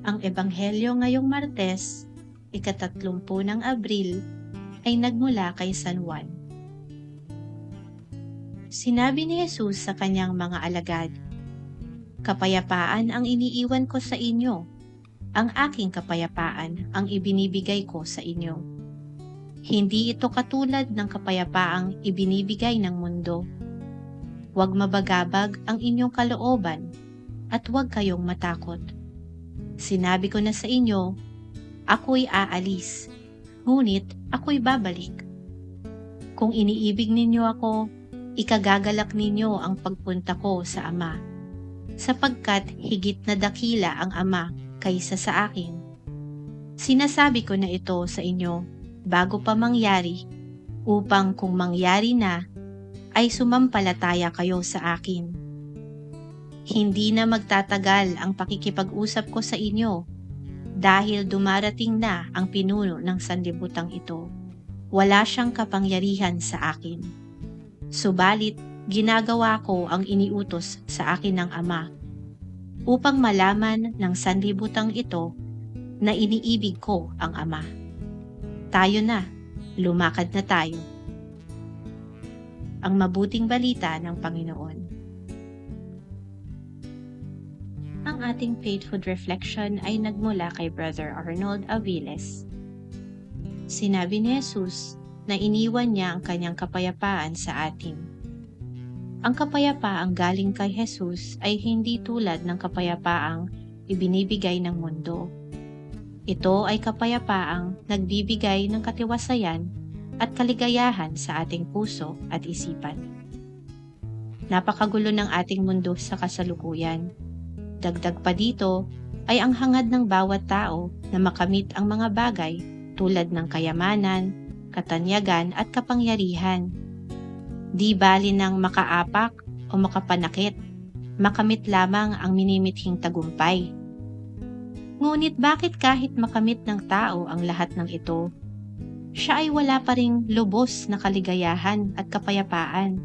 Ang Ebanghelyo ngayong Martes, ika-30 ng Abril, ay nagmula kay San Juan. Sinabi ni Jesus sa kanyang mga alagad, "Kapayapaan ang iniiwan ko sa inyo, ang aking kapayapaan ang ibinibigay ko sa inyo. Hindi ito katulad ng kapayapaang ibinibigay ng mundo. Huwag mabagabag ang inyong kalooban at huwag kayong matakot. Sinabi ko na sa inyo, ako'y aalis, ngunit ako'y babalik. Kung iniibig ninyo ako, ikagagalak ninyo ang pagpunta ko sa Ama, sapagkat higit na dakila ang Ama kaysa sa akin. Sinasabi ko na ito sa inyo bago pa mangyari, upang kung mangyari na, ay sumampalataya kayo sa akin. Hindi na magtatagal ang pakikipag-usap ko sa inyo, dahil dumarating na ang pinuno ng sanlibutan ito. Wala siyang kapangyarihan sa akin. Subalit, ginagawa ko ang iniutos sa akin ng Ama, upang malaman ng sanlibutan ito na iniibig ko ang Ama. Tayo na, lumakad na tayo." Ang mabuting balita ng Panginoon. Ang ating faithful reflection ay nagmula kay Brother Arnold Aviles. Sinabi ni Jesus na iniwan niya ang kanyang kapayapaan sa atin. Ang kapayapaang galing kay Jesus ay hindi tulad ng kapayapaang ibinibigay ng mundo. Ito ay kapayapaang nagbibigay ng katiwasayan at kaligayahan sa ating puso at isipan. Napakagulo ng ating mundo sa kasalukuyan. Dagdag pa dito ay ang hangad ng bawat tao na makamit ang mga bagay tulad ng kayamanan, katanyagan at kapangyarihan. Di bali ng makaapak o makapanakit, makamit lamang ang minimithing tagumpay. Ngunit bakit kahit makamit ng tao ang lahat ng ito, siya ay wala pa ring lubos na kaligayahan at kapayapaan?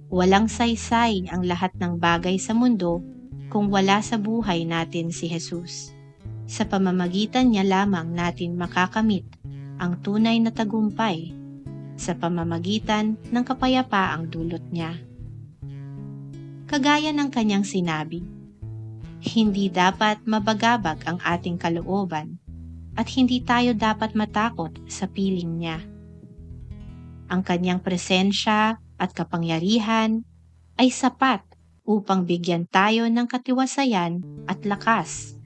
Walang saysay ang lahat ng bagay sa mundo kung wala sa buhay natin si Jesus. Sa pamamagitan niya lamang natin makakamit ang tunay na tagumpay, sa pamamagitan ng kapayapaang dulot niya. Kagaya ng kanyang sinabi, hindi dapat mabagabag ang ating kalooban at hindi tayo dapat matakot sa piling niya. Ang kanyang presensya at kapangyarihan ay sapat upang bigyan tayo ng katiwasayan at lakas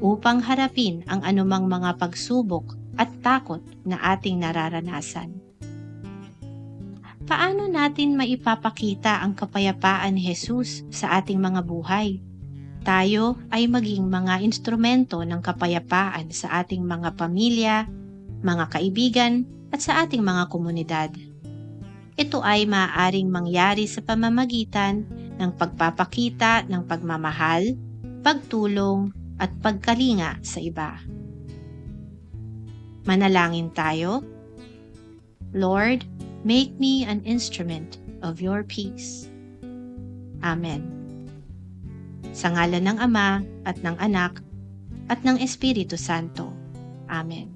upang harapin ang anumang mga pagsubok at takot na ating nararanasan. Paano natin maipapakita ang kapayapaan ni Jesus sa ating mga buhay? Tayo ay maging mga instrumento ng kapayapaan sa ating mga pamilya, mga kaibigan at sa ating mga komunidad. Ito ay maaaring mangyari sa pamamagitan ng pagpapakita ng pagmamahal, pagtulong, at pagkalinga sa iba. Manalangin tayo. Lord, make me an instrument of your peace. Amen. Sa ngalan ng Ama at ng Anak at ng Espiritu Santo. Amen.